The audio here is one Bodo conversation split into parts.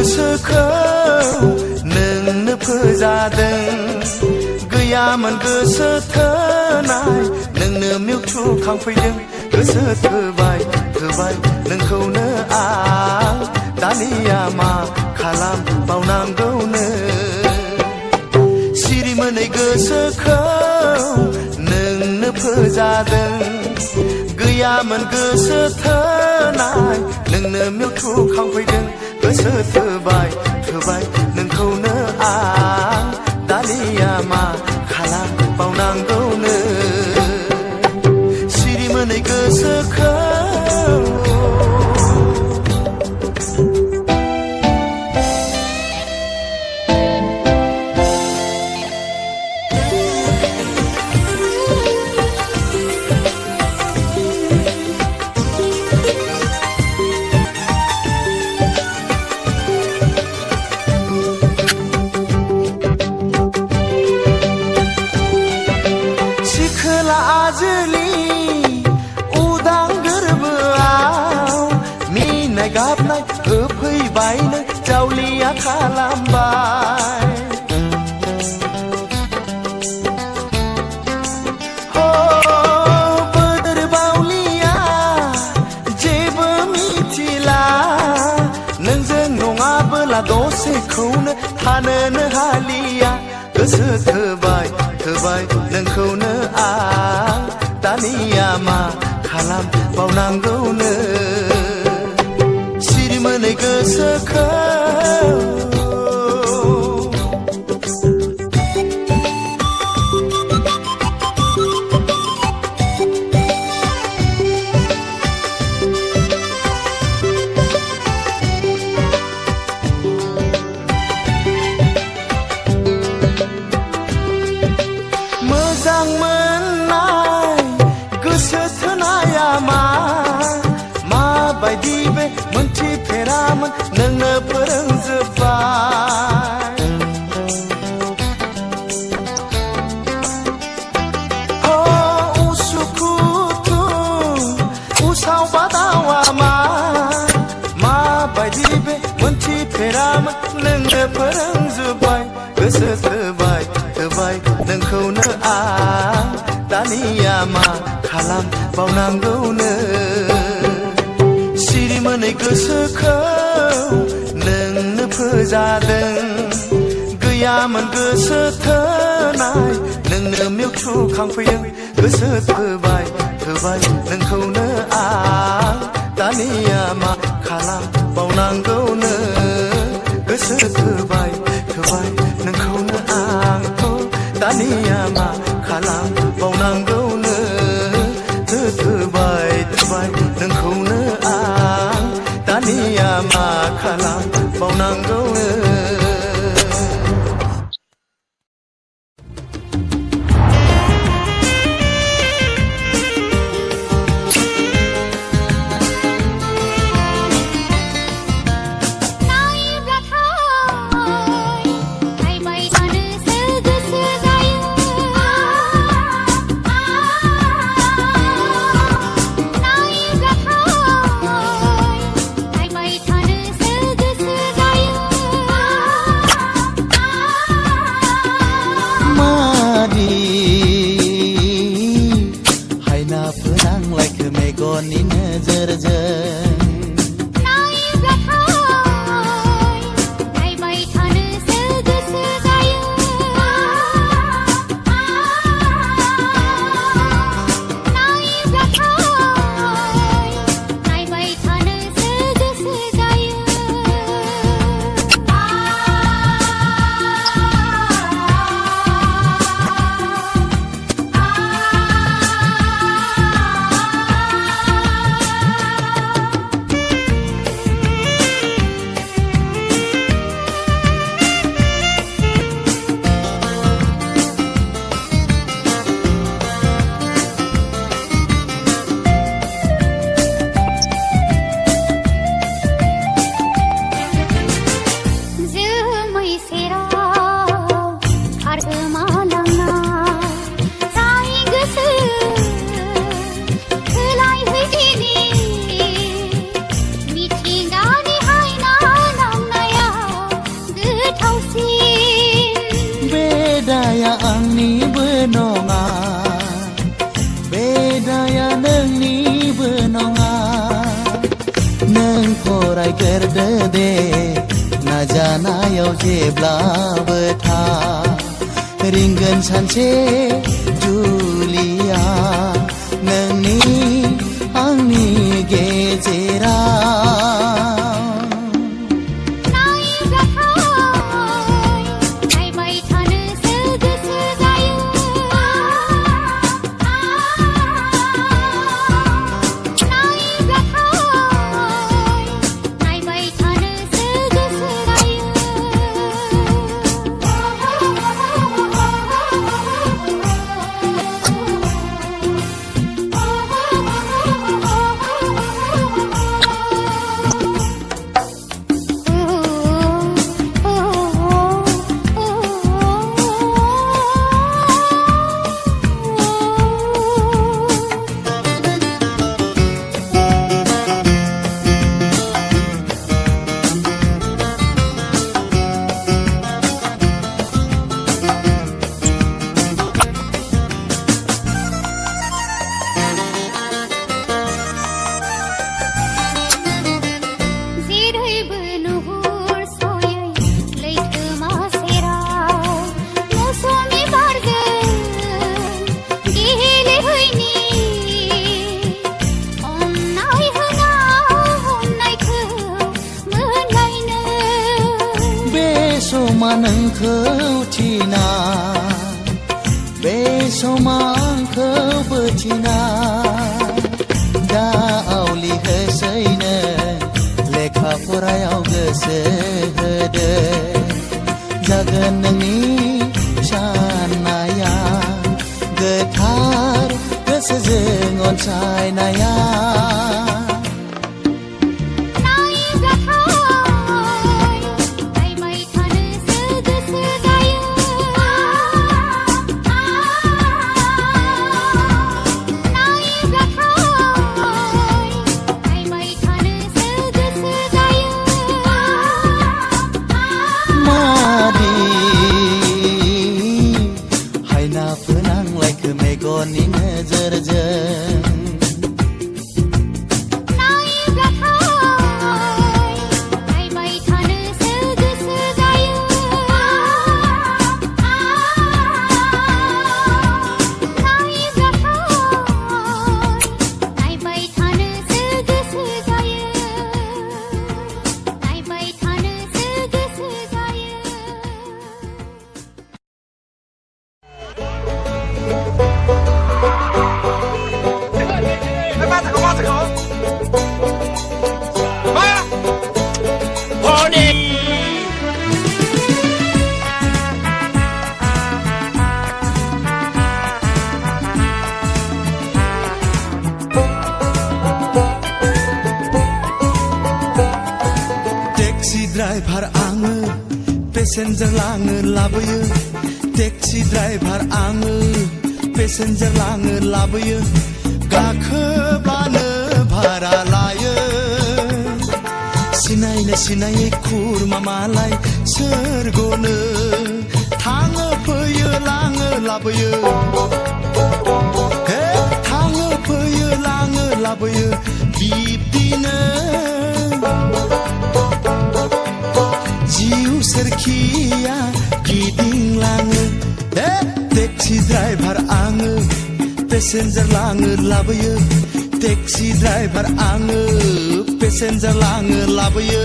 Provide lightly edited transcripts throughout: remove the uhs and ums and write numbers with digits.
गोसोखौ नोंनो फोजादों गैयामोन गोसो थोनाय नोंनो मिउथु खांफैदों गोसो थोबाय नोंखौनो आं दानिया मा खालामबावनांगौनो सिरि मोनै गोसोखौ नोंनो फोजादों गैयामोन गोसो थोनाय नोंनो मिउथु खांफैदों गोसो थोबाय नोंखौनो आं दानिया मा खालामबावनांगौनो सिरि मोनै गोसोखौ गाबनाय होफैबायनो जावलिया खालामबाय बोदोर बावलिया जेबो मिथिला नोंजों नङाबोला दसेखौनो थानोनो हालिया गोसो थोबाय नोंखौनो आं दानिया मा खालामबावनांगौनो मोनै गोसोखौ मोजां मोननाय गोसो थोनाया माबायदि बे मोनथिफेरामोन नोंनो फोरोंजोब्बाय उसुखुथु उसाव बादावा माबायदि बे मोनथिफेरामोन नोंनो फोरोंजोब्बाय गोसो थोबाय नोंखौनो आं दानिया मा खालामबावनांगौनो सिरि मोनै गोसोखौ नोंनो फोजादों गैयामोन गोसो थोनाय नोंनो मिउथु खांफैदों गोसो थोबाय नोंखौनो आं दानिया मा खालामबावनांगौनो गोसो थोबाय नोंखौनो आं दानिया मा खालामबावनांगौनो थोबाय नोंखौनो आं दानिया मा खालामबावनांगौनो नायब्लाथाय नायबाय थानोसो गोसो जायो फरायग्रोदो दे नाजानायाव जेब्लाबो था रिंगोन सानसे जुलिया नोंनि आंनि गेजेराव समा नोंखौ थिना बे समा आंखौबो थिना दा आवलि होसैनो लेखा फरायाव गोसो होदो जागोन नोंनि साननाया गोथार गोसोजों अनसायनाया मेगननि नोजोरजों नायबाय थानोसो गोसो जायो नायबाय थानोसो गोसो जायो नायबाय थानोसो गोसो जायो टेक्सी ड्राइभार आङो पेसेन्जार लाङो लाबोयो टेक्सी ड्राइभार आङो पेसेन्जार लाङो लाबोयो गाखोब्लानो भारा लायो सिनायनो सिनायै खुरमा मालाय सोरगोनो थाङो फैयो लाङो लाबोयो हे थाङो फैयो लाङो लाबोयो बिब्दिनो जिउ सोरखिया गिदिंलाङो हे टेक्सी ड्राइभार आङो पेसेन्जार लाङो लाबोयो टेक्सी ड्राइभार आङो पेसेन्जार लाङो लाबोयो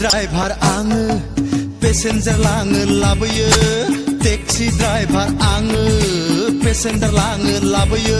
ड्राइभार आङो पेसेन्जार लाङो लाबोयो टेक्सि ड्राइभार आङो पेसेन्जार लाङो लाबोयो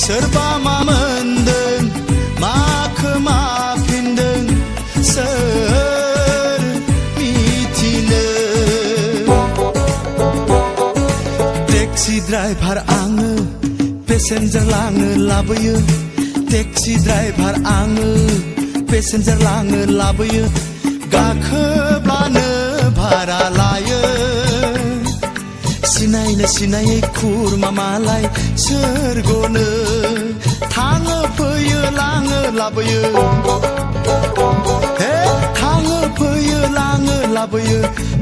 सोरबा मा मोनदों माखो मा फिनदों सोर मिथिनो टेक्सि ड्राइभार आङो पेसेन्जार लाङो लाबोयो टेक्सि ड्राइभार आङो पेसेन्जार लाङो लाबोयो गाखोब्लानो भारा लायो सिनायनो सिनायै खुरमा मालाय सोरगोनो थाङो फैयो लाङो लाबोयो हे थाङो फैयो लाङो लाबोयो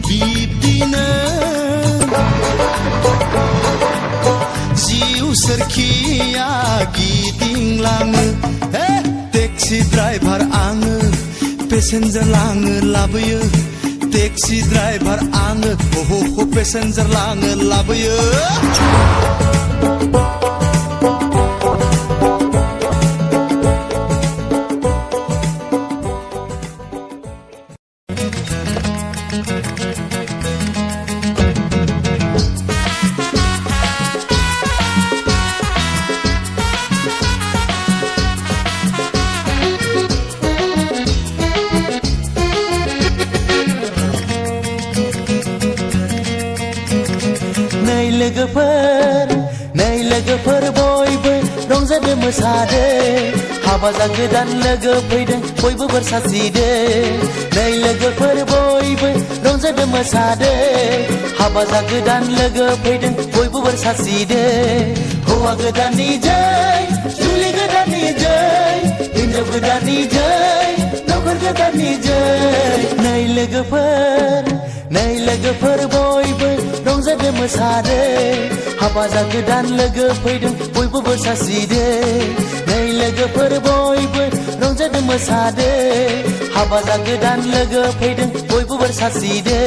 बिब्दिनो जिउ सोरखिया गिदिंलाङो हे टेक्सि ड्राइभार आङो पेसेन्जार लाङो लाबोयो टेक्सि ड्राइभार आङो हो पेसेन्जार लाङो लाबोयो नै लोगोफोर बयबो रंजादो मोसादो हाबा गोदान लोगो फैदों बयबो बोर सारस्रिदो नै लोगोफोर बयबो रंजादो मोसादो हाबा गोदान लोगो फैदों बयबो बोर सारस्रिदो हौवा गोदाननि जै जुलि गोदाननि जै हिनजाव गोदाननि जै नखर गोदाननि जै नै लोगोफोर बयबो रंजादो मोसादो हाबा गोदान लोगो फैदों बयबो बोर सारस्रिदो नै लोगोफोर बयबो रंजादो मोसादो हाबा गोदान लोगो फैदों बयबो बोर सारस्रिदो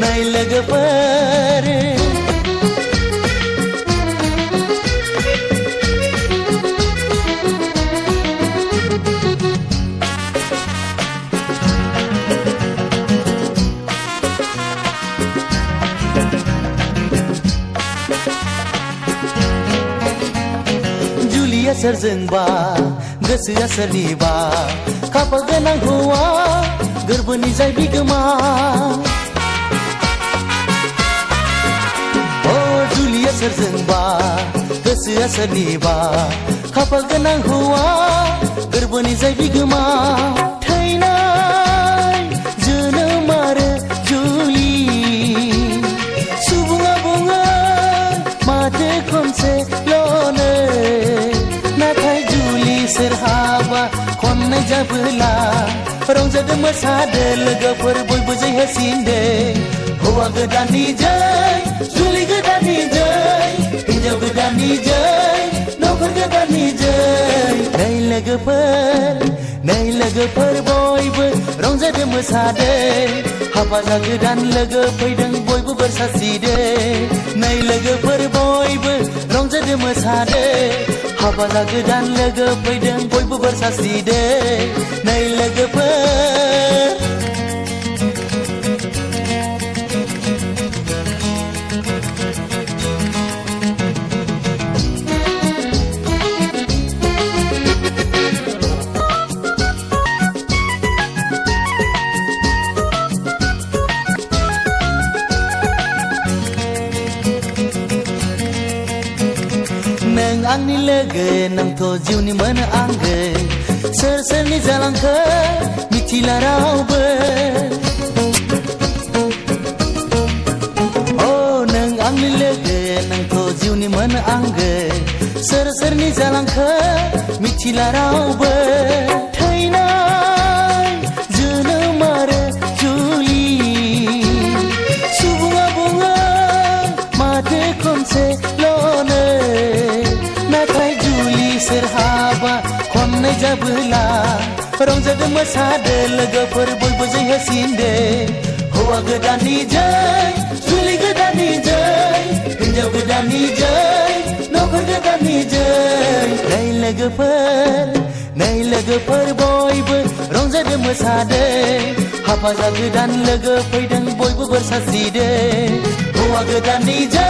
नै लोगोफोर सोरजोंबा गोसोआ सोरनिबा खाफाल गोनां हौवा गोरबोनि जाय बिगोमा अ जुलिया सोरजोंबा गोसोआ सोरनिबा खाफाल गोनां हौवा गोरबोनि जाय बिगोमा थैनाय जोनोम आरो जुलि सुबुङा बुङो माथो खनसेल'नो नाथाय जुलि सोरहाबा खननाय जाबोला रंजादो मोसादो लोगोफोर बयबो जै होसिनदो हौवा गोदाननि जै जुलि गोदाननि जै हिनजाव गोदाननि जै नखर गोदाननि जै नै लोगोफोर बयबो रंजादो मोसादो हाबा गोदान लोगो फैदों बयबो बोर सारस्रिदो नै लोगोफोर बयबो रंजादो मोसादो हाबा गोदान लोगो फैदों बयबो बोर सारस्रिदो नै लोगोफोर आंनि लोगो नोंथ' जिउनि मोनो आंगो सोर सोरनि जालांखो मिथिला रावबो नों आंनि लोगो नोंथ' जिउनि मोनो आंगो सोर सोरनि जालांखो मिथिला रावबो थैनाय जोनोम आरो जुलि सुबुङा बुङो माथो खनसेल'नो नाथाय जुलि सोरहाबा खननै जाबोला रंजादो मोसादो लोगोफोर बयबो जै होसिनदो हौवा गोदाननि जै जुलि गोदाननि जै हिनजाव गोदाननि जै नखर गोदाननि जै नै लोगोफोर बयबो रंजादो मोसादो हाबा जा गोदान लोगो फैदों बयबो बोर सारस्रिदो हौवा गोदाननि जै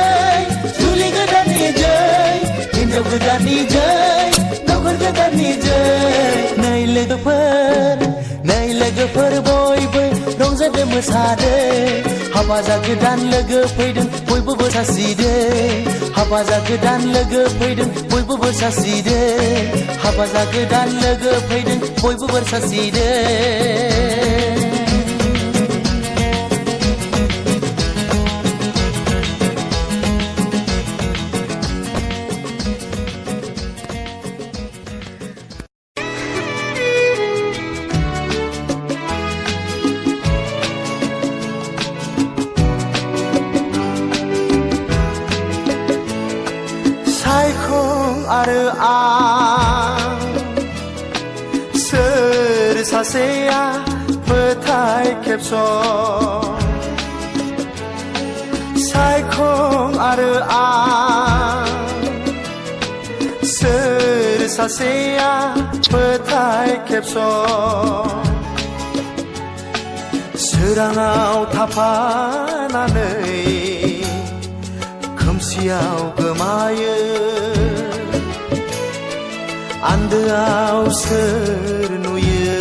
जुलि गोदाननि जै हिनजाव गोदाननि जै नखर गोदाननि जै नै लोगोफोर बयबो रंजादो मोसादो हाबा जा गोदान लोगो फैदों बयबो बोर सारस्रिदो हाबा जा गोदान लोगो फैदों बयबो बोर सारस्रिदो हाबा जा गोदान लोगो फैदों बयबो बोर सारस्रिदो आरो आं सोर सासेया फोथाय खेबस' सायखं आरो आं सोर सासेया फोथाय खेबस' सोराङाव थाफानानै खोमसियाव गोमायो आन्दोआव सोर नुयो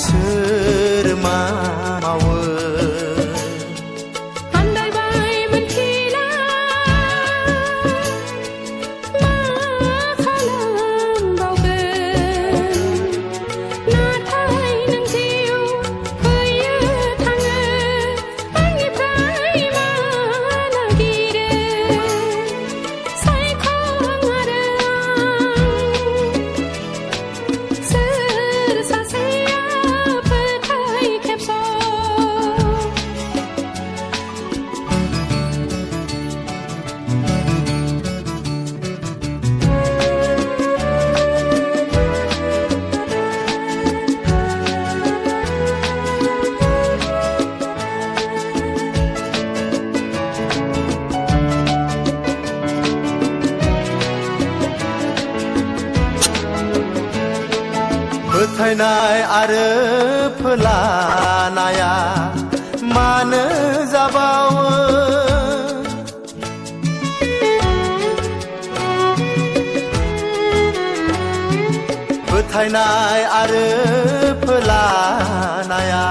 सोर मावो आन्दायबाय मोनथिला मा खालामबावगोन नाथाय नों जिउ फैयो थाङो आंनिफ्राय मा नागिरो सायखं आरो सोर सासेया फोथाय खेबस' फोथायनाय आरो फोलानाया मानो जाबावो फोथायनाय आरो फोलानाया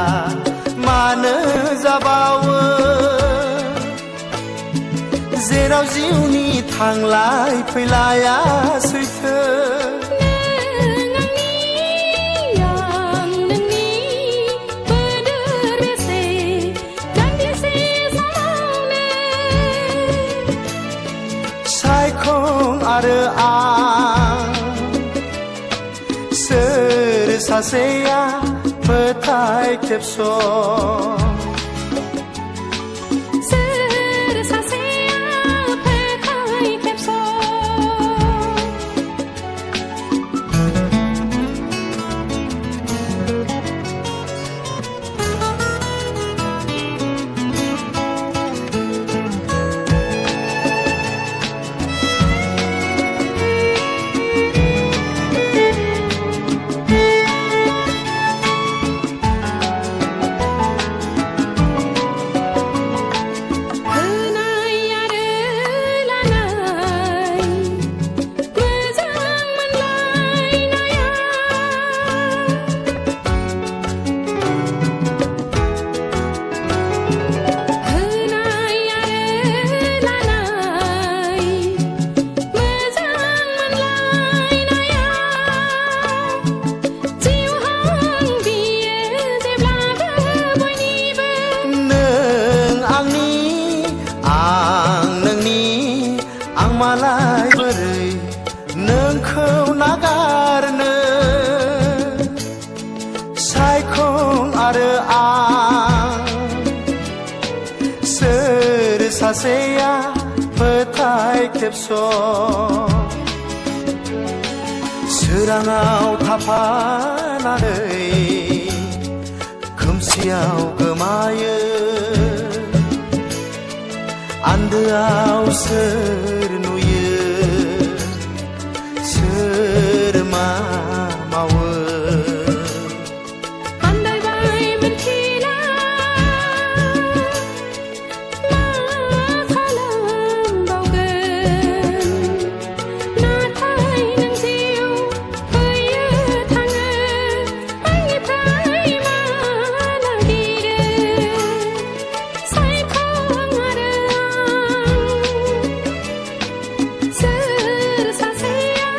मानो जाबावो जेराव जिउनि थांलाय फैलाया सैथो आरो आं सोर सासेया फोथाय खेबस' सोर सासेया फोथाय खेबस' 캡소 스랑아우 타파나네 금시아우 그마여 안드아우 스르누여 스르마마워 Andai bai men khila ma khalam bao gần na thai nang diu hơi thang anh thai ma la đi de sai khong ara sir sa se ya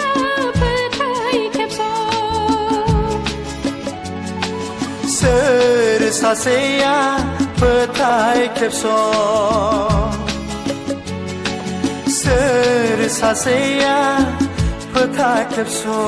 phai thai khep so Sır saseya pıtay kepso Sır saseya pıtay kepso